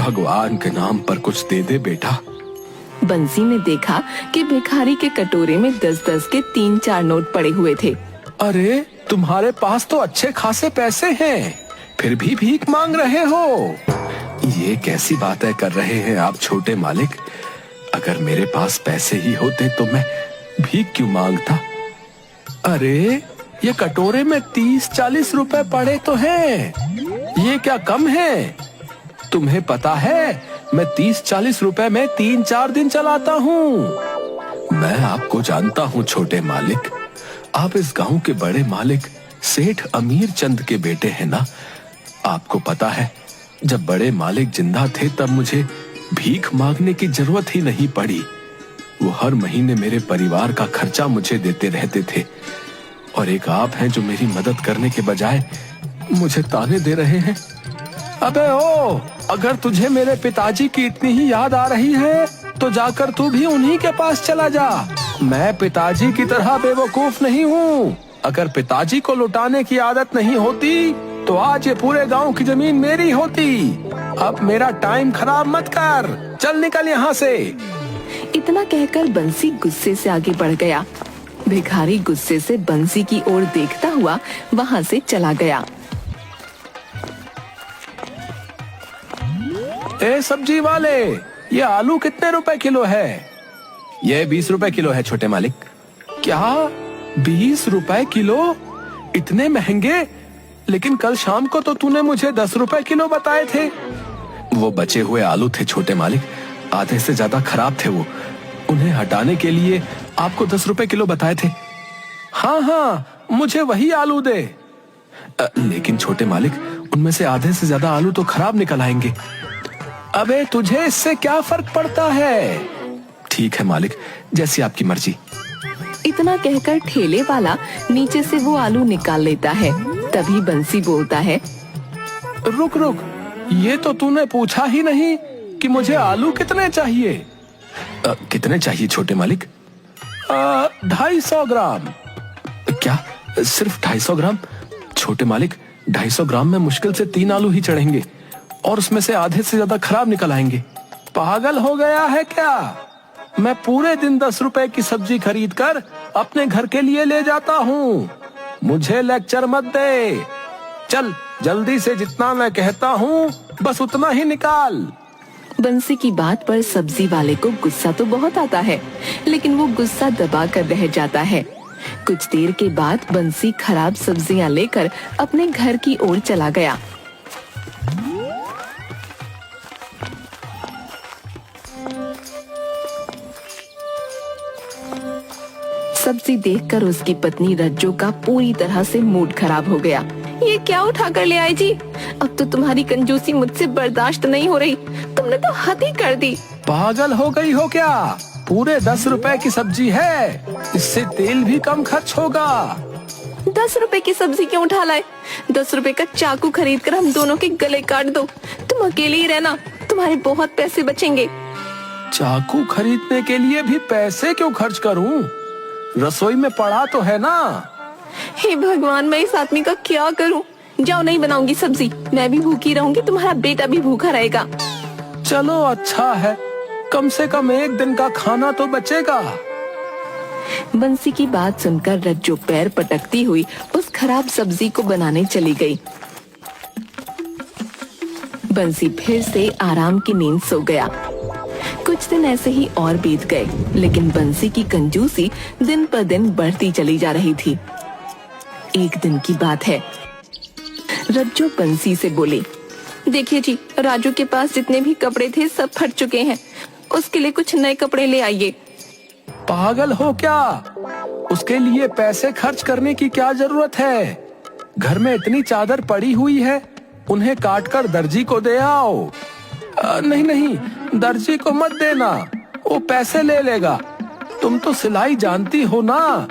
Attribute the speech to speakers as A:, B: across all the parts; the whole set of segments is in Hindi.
A: भगवान के नाम पर कुछ दे दे बेटा।
B: बंसी ने देखा कि भिखारी के कटोरे में 10-10 के 3-4 नोट पड़े हुए थे।
A: अरे तुम्हारे पास तो अच्छे खासे पैसे हैं, फिर भी भीख मांग रहे हो। ये कैसी बातें कर रहे हैं आप छोटे मालिक? अगर मेरे पास पैसे ही होते तो मैं भीख क्यों मांगता? अरे ये कटोरे में 30-40 रुपए पड़े तो हैं। ये क्या कम है? तुम्हें पता है मैं 30-40 रुपए में 3-4 दिन चलाता हूँ। मैं आपको जानता हूँ छोटे मालिक, आप इस गांव के बड़े मालिक सेठ अमीर चंद के बेटे हैं ना। आपको पता है जब बड़े मालिक जिंदा थे तब मुझे भीख मांगने की जरूरत ही नहीं पड़ी। वो हर महीने मेरे परिवार का खर्चा मुझे देते रहते थे, और एक आप हैं जो मेरी मदद करने के बजाय मुझे ताने दे रहे हैं। अबे ओ, अगर तुझे मेरे पिताजी की इतनी ही याद आ रही है तो जाकर तू भी उन्हीं के पास चला जा। मैं पिताजी की तरह बेवकूफ नहीं हूँ। अगर पिताजी को लुटाने की आदत नहीं होती तो आज ये पूरे गांव की जमीन मेरी होती। अब मेरा टाइम खराब मत कर, चल निकल यहाँ से।
B: इतना कहकर बंसी गुस्से से आगे बढ़ गया। भिखारी गुस्से से बंसी की ओर देखता हुआ वहाँ से चला गया।
A: ए सब्जी वाले, ये आलू कितने रुपए किलो है? ये 20 रुपए किलो है छोटे मालिक। क्या 20 रुपए किलो? इतने महंगे? लेकिन कल शाम को तो तूने मुझे 10 रुपए किलो बताए थे। वो बचे हुए आलू थे छोटे मालिक, आधे से ज्यादा खराब थे वो। उन्हें हटाने के लिए आपको 10 रुपए किलो बताए थे। हाँ हाँ, मुझे वही आलू दे। लेकिन छोटे मालिक, उनमें से आधे से ज्यादा आलू तो खराब निकल आएंगे। अबे तुझे इससे क्या फर्क पड़ता है? ठीक है मालिक, जैसी आपकी मर्जी।
B: इतना कहकर ठेले वाला नीचे से वो आलू निकाल लेता है। तभी बंसी बोलता है,
A: रुक रुक, ये तो तूने पूछा ही नहीं कि मुझे आलू कितने चाहिए। कितने चाहिए छोटे मालिक? 250 ग्राम। क्या सिर्फ 250 ग्राम? छोटे मालिक, 250 ग्राम में मुश्किल से 3 आलू ही चढ़ेंगे, और उसमें से आधे से ज्यादा खराब निकल आएंगे। पागल हो गया है क्या? मैं पूरे दिन 10 रुपए की सब्जी खरीद कर अपने घर के लिए ले जाता हूँ। मुझे लेक्चर मत दे। चल जल्दी से, जितना मैं कहता हूँ बस उतना ही निकाल।
B: बंसी की बात पर सब्जी वाले को गुस्सा तो बहुत आता है, लेकिन वो गुस्सा दबा कर रह जाता है। कुछ देर के बाद बंसी खराब सब्जियां लेकर अपने घर की ओर चला गया। सब्जी देखकर उसकी पत्नी रज्जो का पूरी तरह से मूड खराब हो गया। ये क्या उठा कर ले आई जी? अब तो तुम्हारी कंजूसी मुझसे बर्दाश्त नहीं हो रही। तुमने तो हद ही कर दी।
A: पागल हो गई हो क्या? पूरे 10 रुपए की सब्जी है, इससे तेल भी कम खर्च होगा।
B: 10 रुपए की सब्जी क्यों उठा लाए? 10 रुपए का चाकू खरीद कर हम दोनों के गले काट दो। तुम अकेले ही रहना, तुम्हारे बहुत पैसे बचेंगे।
A: चाकू खरीदने के लिए भी पैसे क्यों खर्च करूं? रसोई में पड़ा तो है ना।
B: हे भगवान, मैं इस आदमी का क्या करूं? जाओ, नहीं बनाऊंगी सब्जी। मैं भी भूखी रहूंगी, तुम्हारा बेटा भी भूखा रहेगा।
A: चलो अच्छा है, कम से कम एक दिन का खाना तो बचेगा।
B: बंसी की बात सुनकर रज्जो पैर पटकती हुई उस खराब सब्जी को बनाने चली गई। बंसी फिर से आराम की नींद सो गया। कुछ दिन ऐसे ही और बीत गए, लेकिन बंसी की कंजूसी दिन पर दिन बढ़ती चली जा रही थी। एक दिन की बात है, रज्जो बंसी से बोली, देखिए जी, राजू के पास जितने भी कपड़े थे सब फट चुके हैं। उसके लिए कुछ नए कपड़े ले आइए।
A: पागल हो क्या? उसके लिए पैसे खर्च करने की क्या जरूरत है? घर में इतनी चादर पड़ी हुई है, उन्हें काट कर दर्जी को दे आओ। नहीं नहीं, दर्जी को मत देना, वो पैसे ले लेगा। तुम तो सिलाई जानती हो ना,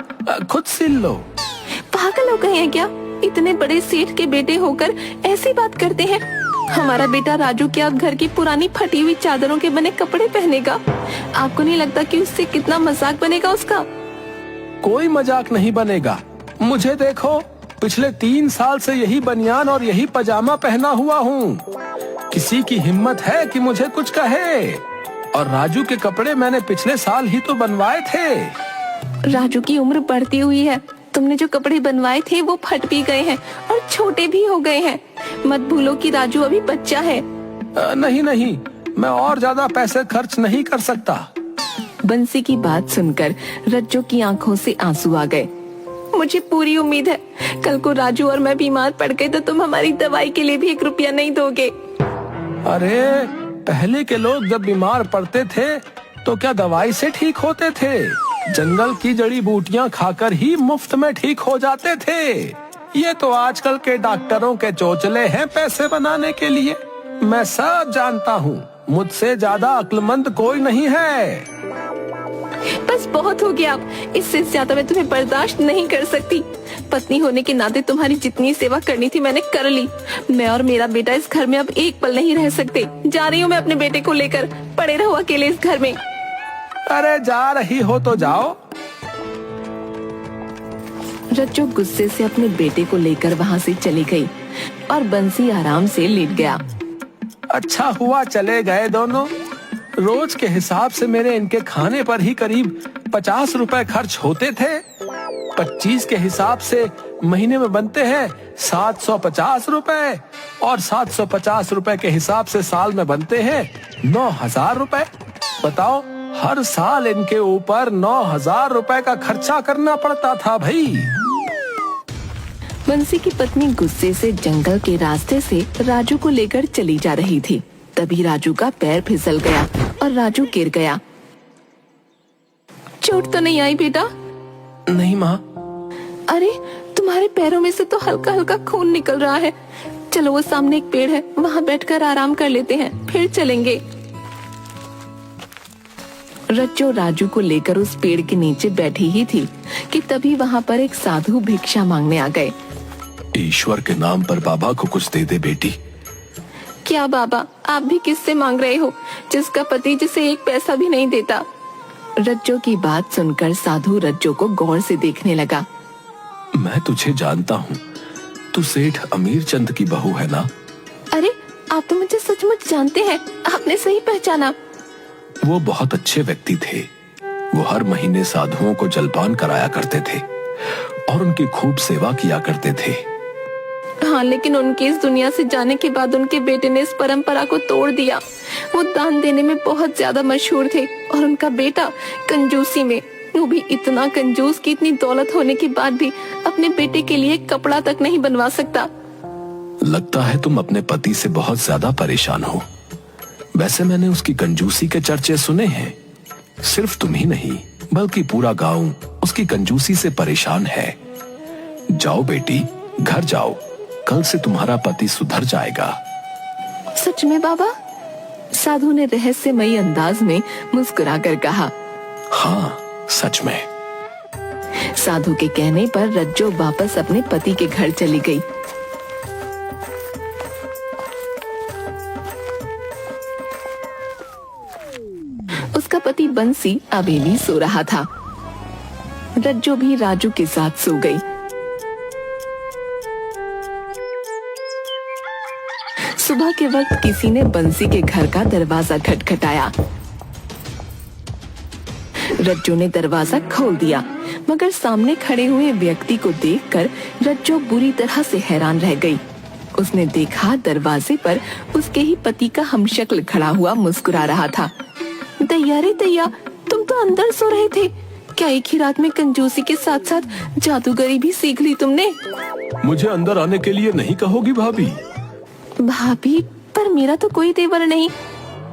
A: खुद सिल लो।
B: पागल हो गए हैं क्या? इतने बड़े सेठ के बेटे होकर ऐसी बात करते हैं। हमारा बेटा राजू क्या घर की पुरानी फटी हुई चादरों के बने कपड़े पहनेगा? आपको नहीं लगता कि उससे कितना मजाक बनेगा उसका?
A: कोई मजाक नहीं बनेगा। मुझे देखो, पिछले 3 साल से यही बनियान और यही पजामा पहना हुआ हूँ। किसी की हिम्मत है कि मुझे कुछ कहे? और राजू के कपड़े मैंने पिछले साल ही तो बनवाए थे।
B: राजू की उम्र बढ़ती हुई है, तुमने जो कपड़े बनवाए थे वो फट भी गए हैं और छोटे भी हो गए हैं। मत भूलो कि राजू अभी बच्चा है।
A: नहीं नहीं, मैं और ज्यादा पैसे खर्च नहीं कर सकता।
B: बंसी की बात सुनकर रज्जो की आंखों से आंसू आ गए। मुझे पूरी उम्मीद है कल को राजू और मैं बीमार पड़ गए तो तुम हमारी दवाई के लिए भी 1 रुपया नहीं दोगे।
A: अरे पहले के लोग जब बीमार पड़ते थे तो क्या दवाई से ठीक होते थे? जंगल की जड़ी बूटियां खाकर ही मुफ्त में ठीक हो जाते थे। ये तो आजकल के डॉक्टरों के चोचले हैं पैसे बनाने के लिए। मैं सब जानता हूँ, मुझसे ज्यादा अक्लमंद कोई नहीं है।
B: बस बहुत हो गया, इससे ज्यादा मैं तुम्हें बर्दाश्त नहीं कर सकती। पत्नी होने के नाते तुम्हारी जितनी सेवा करनी थी मैंने कर ली। मैं और मेरा बेटा इस घर में अब एक पल नहीं रह सकते। जा रही हूँ मैं अपने बेटे को लेकर, पड़े रहो अकेले इस घर में।
A: अरे जा रही हो तो जाओ।
B: रज्जो गुस्से से अपने बेटे को लेकर वहाँ से चली गई और बंसी आराम से लेट गया।
A: अच्छा हुआ चले गए दोनों। रोज के हिसाब से मेरे इनके खाने पर ही करीब 50 रुपए खर्च होते थे। 25 के हिसाब से महीने में बनते हैं 750 रुपए और 750 रुपए के हिसाब से साल में बनते हैं 9,000 रुपए। बताओ, हर साल इनके ऊपर 9,000 रुपए का खर्चा करना पड़ता था भाई।
B: बंसी की पत्नी गुस्से से जंगल के रास्ते से राजू को लेकर चली जा रही थी। तभी राजू का पैर फिसल गया और राजू गिर गया। चोट तो नहीं आई बेटा?
A: नहीं माँ।
B: अरे तुम्हारे पैरों में से तो हल्का हल्का खून निकल रहा है। चलो वो सामने एक पेड़ है, वहाँ बैठकर आराम कर लेते हैं, फिर चलेंगे। रज्जो राजू को लेकर उस पेड़ के नीचे बैठी ही थी कि तभी वहाँ पर एक साधु भिक्षा मांगने आ गए।
A: ईश्वर के नाम पर बाबा को कुछ दे दे बेटी।
B: क्या बाबा, आप भी किससे मांग रहे हो जिसका पति जिसे 1 पैसा भी नहीं देता? रज्जो की बात सुनकर साधु रज्जो को गौर से देखने लगा।
A: मैं तुझे जानता हूँ, तू सेठ अमीर चंद की बहू है ना?
B: अरे आप तो मुझे सचमुच जानते हैं, आपने सही पहचाना।
A: वो बहुत अच्छे व्यक्ति थे। वो हर महीने साधुओं को जलपान कराया करते थे और उनकी खूब सेवा किया करते थे।
B: हाँ, लेकिन उनके इस दुनिया से जाने के बाद उनके बेटे ने इस परंपरा को तोड़ दिया। वो दान देने में बहुत ज्यादा मशहूर थे और उनका बेटा कंजूसी में, वो भी इतना कंजूस कि इतनी दौलत होने के बाद भी अपने बेटे के लिए कपड़ा तक नहीं बनवा सकता।
A: लगता है तुम अपने पति से बहुत ज्यादा परेशान हो। वैसे मैंने उसकी कंजूसी के चर्चे सुने हैं। सिर्फ तुम ही नहीं बल्कि पूरा गांव उसकी कंजूसी से परेशान है। जाओ बेटी, घर जाओ, कल से तुम्हारा पति सुधर जाएगा।
B: सच में बाबा? साधु ने रहस्यमयी अंदाज में मुस्कुराकर कहा।
A: हाँ, सच में।
B: साधु के कहने पर रज्जो वापस अपने पति के घर चली गई। उसका पति बंसी अभी भी सो रहा था। रज्जो भी राजू के साथ सो गई। सुबह के वक्त किसी ने बंसी के घर का दरवाजा खटखटाया। रज्जो ने दरवाजा खोल दिया, मगर सामने खड़े हुए व्यक्ति को देखकर रज्जो बुरी तरह से हैरान रह गई। उसने देखा दरवाजे पर उसके ही पति का हमशक्ल खड़ा हुआ मुस्कुरा रहा था। दैया रे दैया, तुम तो अंदर सो रहे थे। क्या एक ही रात में कंजूसी के साथ साथ जादूगरी भी सीख ली तुमने?
A: मुझे अंदर आने के लिए नहीं कहोगी भाभी?
B: भाभी, पर मेरा तो कोई तेवर नहीं।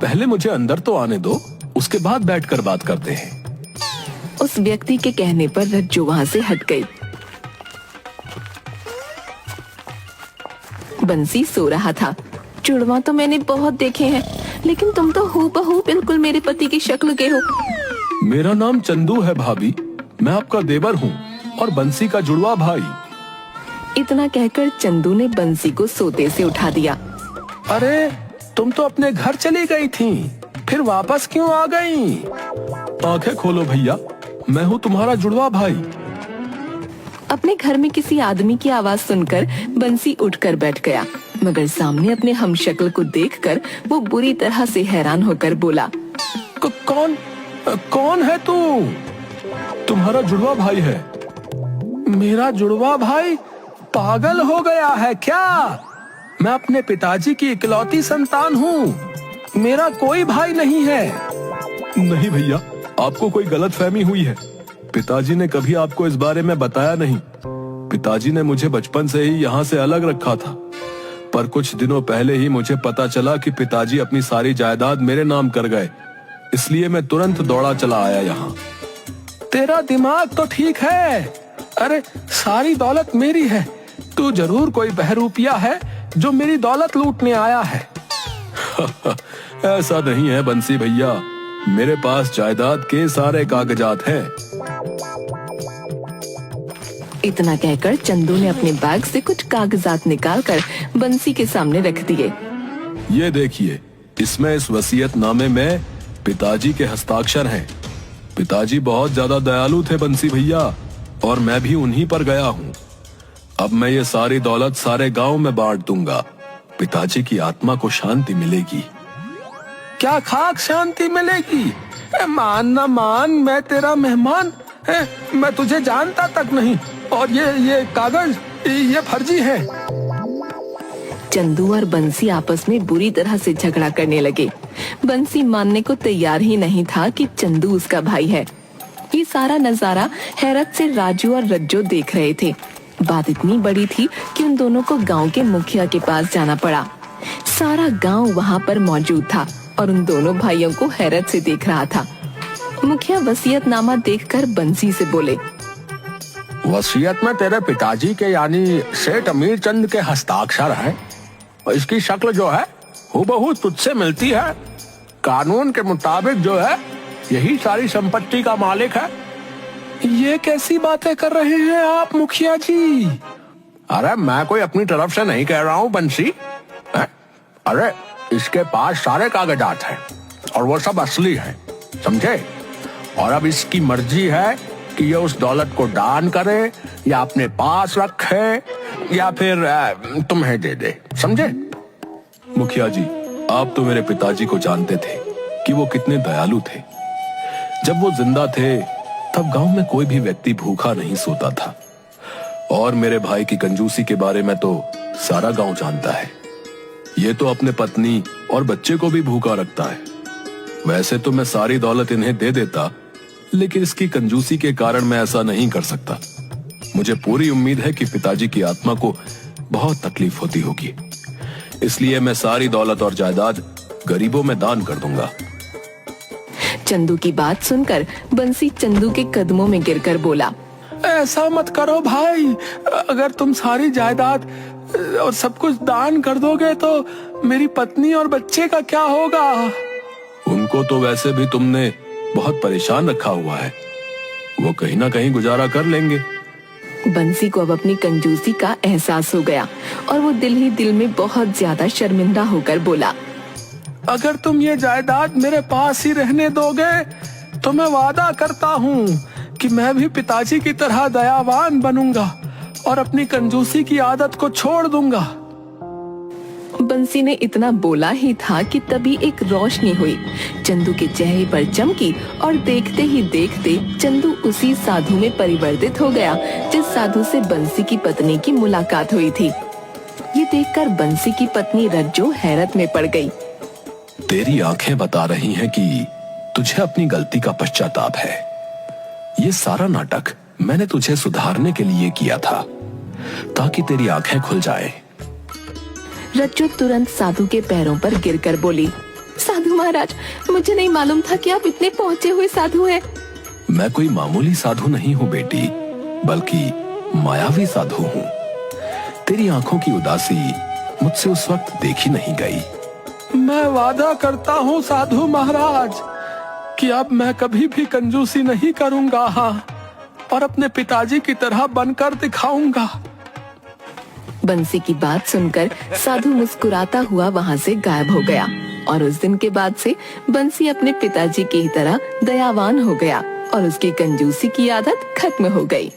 A: पहले मुझे अंदर तो आने दो, उसके बाद बैठकर बात करते हैं।
B: उस व्यक्ति के कहने पर रज्जो वहाँ से हट गई। बंसी सो रहा था। जुड़वा तो मैंने बहुत देखे हैं, लेकिन तुम तो हूबहू बिल्कुल मेरे पति की शक्ल के हो।
A: मेरा नाम चंदू है भाभी, मैं आपका देवर हूँ और बंसी का जुड़वा भाई।
B: इतना कहकर चंदू ने बंसी को सोते से उठा दिया।
A: अरे तुम तो अपने घर चली गई थी, फिर वापस क्यों आ गई? आंखें खोलो भैया, मैं हूँ तुम्हारा जुड़वा भाई।
B: अपने घर में किसी आदमी की आवाज सुनकर बंसी उठकर बैठ गया। मगर सामने अपने हमशक्ल को देखकर वो बुरी तरह से हैरान होकर बोला,
A: कौन कौन है तू? तुम्हारा जुड़वा भाई है। मेरा जुड़वा भाई? पागल हो गया है क्या? मैं अपने पिताजी की इकलौती संतान हूँ। मेरा कोई भाई नहीं है। नहीं भैया, आपको कोई गलतफहमी हुई है। पिताजी ने कभी आपको इस बारे में बताया नहीं। पिताजी ने मुझे बचपन से ही यहाँ से अलग रखा था, पर कुछ दिनों पहले ही मुझे पता चला कि पिताजी अपनी सारी जायदाद मेरे नाम कर गए, इसलिए मैं तुरंत दौड़ा चला आया यहाँ। तेरा दिमाग तो ठीक है। अरे सारी दौलत मेरी है, तू जरूर कोई बहरूपिया है जो मेरी दौलत लूटने आया है। ऐसा नहीं है बंसी भैया, मेरे पास जायदाद के सारे कागजात हैं।
B: इतना कहकर चंदू ने अपने बैग से कुछ कागजात निकालकर बंसी के सामने रख दिए।
A: ये देखिए, इसमें इस वसीयतनामे में पिताजी के हस्ताक्षर हैं। पिताजी बहुत ज्यादा दयालु थे बंसी भैया, और मैं भी उन्हीं पर गया हूँ। अब मैं ये सारी दौलत सारे गांव में बांट दूंगा। पिताजी की आत्मा को शांति मिलेगी। क्या खाक शांति मिलेगी? मान ना मान, मैं तेरा मेहमान, मैं तुझे जानता तक नहीं, और ये कागज ये फर्जी है।
B: चंदू और बंसी आपस में बुरी तरह से झगड़ा करने लगे। बंसी मानने को तैयार ही नहीं था कि चंदू उसका भाई है। ये सारा नजारा हैरत से राजू और रज्जो देख रहे थे। बात इतनी बड़ी थी कि उन दोनों को गांव के मुखिया के पास जाना पड़ा। सारा गांव वहां पर मौजूद था और उन दोनों भाइयों को हैरत से देख रहा था। मुखिया वसीयतनामा देखकर बंसी से बोले,
A: वसीयत में तेरे पिताजी के यानी सेठ अमीर चंद के हस्ताक्षर हैं। इसकी शक्ल जो है हूबहू तुझसे मिलती है। कानून के मुताबिक जो है यही सारी संपत्ति का मालिक है। ये कैसी बातें कर रहे हैं आप मुखिया जी? अरे मैं कोई अपनी तरफ से नहीं कह रहा हूँ बंसी। अरे इसके पास सारे कागजात हैं और वो सब असली हैं, समझे? और अब इसकी मर्जी है कि ये उस दौलत को दान करे या अपने पास रखे या फिर तुम्हें दे दे, समझे? मुखिया जी, आप तो मेरे पिताजी को जानते थे कि वो कितने दयालु थे। जब वो जिंदा थे तब गांव में कोई भी व्यक्ति भूखा नहीं सोता था, और मेरे भाई की कंजूसी के बारे में तो सारा गांव जानता है। ये तो अपने पत्नी और बच्चे को भी भूखा रखता है। वैसे तो मैं सारी दौलत इन्हें दे देता, लेकिन इसकी कंजूसी के कारण मैं ऐसा नहीं कर सकता। मुझे पूरी उम्मीद है कि पिताजी की आत्मा को बहुत तकलीफ होती होगी, इसलिए मैं सारी दौलत और जायदाद गरीबों में दान कर दूंगा।
B: चंदू की बात सुनकर बंसी चंदू के कदमों में गिरकर बोला,
A: ऐसा मत करो भाई। अगर तुम सारी जायदाद और सब कुछ दान कर दोगे तो मेरी पत्नी और बच्चे का क्या होगा? उनको तो वैसे भी तुमने बहुत परेशान रखा हुआ है, वो कहीं ना कहीं गुजारा कर लेंगे।
B: बंसी को अब अपनी कंजूसी का एहसास हो गया और वो दिल ही दिल में बहुत ज्यादा शर्मिंदा होकर बोला,
A: अगर तुम ये जायदाद मेरे पास ही रहने दोगे तो मैं वादा करता हूँ कि मैं भी पिताजी की तरह दयावान बनूंगा और अपनी कंजूसी की आदत को छोड़ दूंगा।
B: बंसी ने इतना बोला ही था कि तभी एक रोशनी हुई, चंदू के चेहरे पर चमकी और देखते ही देखते चंदू उसी साधु में परिवर्तित हो गया जिस साधु से बंसी की पत्नी की मुलाकात हुई थी। ये देखकर बंसी की पत्नी रज्जो हैरत में पड़ गई।
A: तेरी आंखें बता रही हैं कि तुझे अपनी गलती का पश्चाताप है। ये सारा नाटक मैंने तुझे सुधारने के लिए किया था, ताकि तेरी आंखें खुल जाएं।
B: रज्जो तुरंत साधु के पैरों पर गिरकर बोली, साधु महाराज, मुझे नहीं मालूम था कि आप इतने पहुंचे हुए साधु हैं।
A: मैं कोई मामूली साधु नहीं हूँ बेटी, बल्कि मायावी साधु हूँ। तेरी आंखों की उदासी मुझसे उस वक्त देखी नहीं गई। मैं वादा करता हूँ साधु महाराज कि अब मैं कभी भी कंजूसी नहीं करूंगा, हाँ, और अपने पिताजी की तरह बनकर दिखाऊंगा।
B: बंसी की बात सुनकर साधु मुस्कुराता हुआ वहाँ से गायब हो गया और उस दिन के बाद से बंसी अपने पिताजी की तरह दयावान हो गया और उसकी कंजूसी की आदत खत्म हो गई।